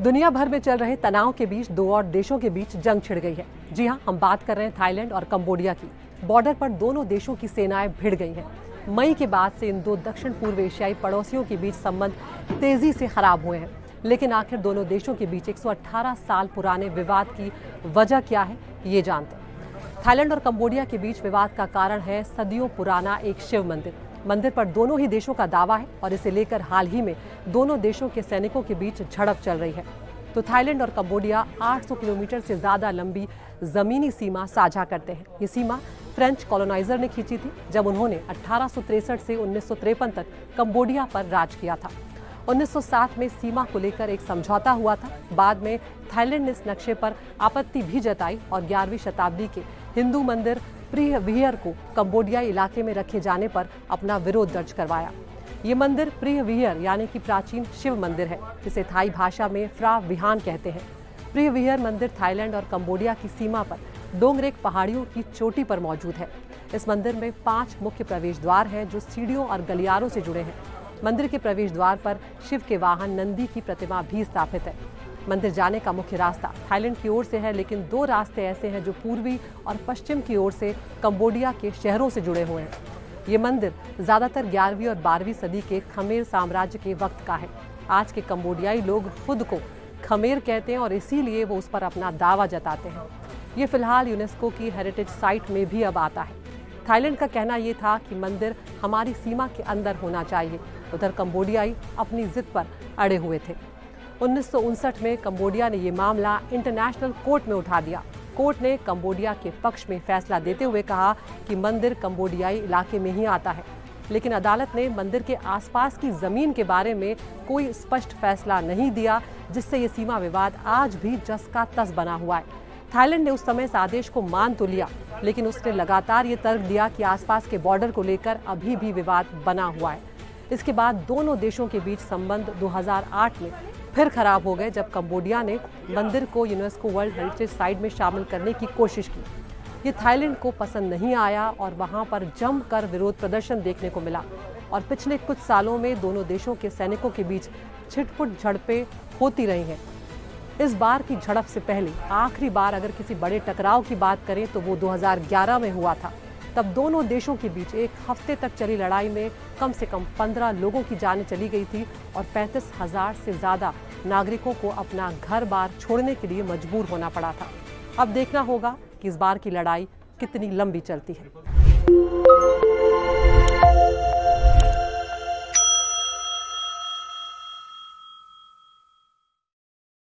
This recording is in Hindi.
दुनिया भर में चल रहे तनाव के बीच दो और देशों के बीच जंग छिड़ गई है। जी हां, हम बात कर रहे हैं थाईलैंड और कंबोडिया की। बॉर्डर पर दोनों देशों की सेनाएं भिड़ गई हैं। मई के बाद से इन दो दक्षिण पूर्व एशियाई पड़ोसियों के बीच संबंध तेजी से खराब हुए हैं। लेकिन आखिर दोनों देशों के बीच 118 साल पुराने विवाद की वजह क्या है, ये जानते हैं। थाईलैंड और कंबोडिया के बीच विवाद का कारण है सदियों पुराना एक शिव मंदिर। मंदिर पर दोनों ही देशों का दावा है और इसे लेकर हाल ही में दोनों देशों के सैनिकों के बीच झड़प चल रही है। तो थाईलैंड और कंबोडिया 800 किलोमीटर से ज्यादा लंबी जमीनी सीमा साझा करते हैं। ये सीमा फ्रेंच कॉलोनाइजर ने खींची थी जब उन्होंने 1863 से 1953 तक कंबोडिया पर राज किया था। 1907 में सीमा को लेकर एक समझौता हुआ था। बाद में थाईलैंड ने इस नक्शे पर आपत्ति भी जताई और 11वीं शताब्दी के हिंदू मंदिर प्रिय विहार को कंबोडियाई इलाके में रखे जाने पर अपना विरोध दर्ज करवाया। ये मंदिर प्रिय विहार यानी कि प्राचीन शिव मंदिर है, जिसे थाई भाषा में फ्रा विहान कहते हैं। प्रिय विहार मंदिर थाईलैंड और कंबोडिया की सीमा पर डोंगरेक पहाड़ियों की चोटी पर मौजूद है। इस मंदिर में 5 मुख्य प्रवेश द्वार हैं जो सीढ़ियों और गलियारों से जुड़े हैं। मंदिर के प्रवेश द्वार पर शिव के वाहन नंदी की प्रतिमा भी स्थापित है। मंदिर जाने का मुख्य रास्ता थाईलैंड की ओर से है, लेकिन 2 रास्ते ऐसे हैं जो पूर्वी और पश्चिम की ओर से कंबोडिया के शहरों से जुड़े हुए हैं। ये मंदिर ज्यादातर 11वीं और 12वीं सदी के खमेर साम्राज्य के वक्त का है। आज के कंबोडियाई लोग खुद को खमेर कहते हैं और इसीलिए वो उस पर अपना दावा जताते हैं। ये फिलहाल यूनेस्को की हेरिटेज साइट में भी अब आता है। थाईलैंड का कहना ये था कि मंदिर हमारी सीमा के अंदर होना चाहिए। उधर कंबोडियाई अपनी जिद पर अड़े हुए थे। 1959 में कंबोडिया ने ये मामला इंटरनेशनल कोर्ट में उठा दिया। कोर्ट ने कंबोडिया के पक्ष में फैसला देते हुए कहा कि मंदिर कंबोडियाई इलाके में ही आता है, लेकिन अदालत ने मंदिर के आसपास की जमीन के बारे में कोई स्पष्ट फैसला नहीं दिया, जिससे ये सीमा विवाद आज भी जस का तस बना हुआ है। थाईलैंड ने उस समय इस आदेश को मान तो लिया, लेकिन उसने लगातार ये तर्क दिया कि आसपास के बॉर्डर को लेकर अभी भी विवाद बना हुआ है। इसके बाद दोनों देशों के बीच संबंध 2008 में फिर खराब हो गए, जब कंबोडिया ने मंदिर को यूनेस्को वर्ल्ड हेरिटेज साइट में शामिल करने की कोशिश की। ये थाईलैंड को पसंद नहीं आया और वहां पर जमकर विरोध प्रदर्शन देखने को मिला और पिछले कुछ सालों में दोनों देशों के सैनिकों के बीच छिटपुट झड़पें होती रही हैं। इस बार की झड़प से पहले आखिरी बार अगर किसी बड़े टकराव की बात करें तो वो 2011 में हुआ था। तब दोनों देशों के बीच एक हफ्ते तक चली लड़ाई में कम से कम 15 लोगों की जानें चली गई थी और 35,000 से ज्यादा नागरिकों को अपना घर बार छोड़ने के लिए मजबूर होना पड़ा था। अब देखना होगा कि इस बार की लड़ाई कितनी लंबी चलती है।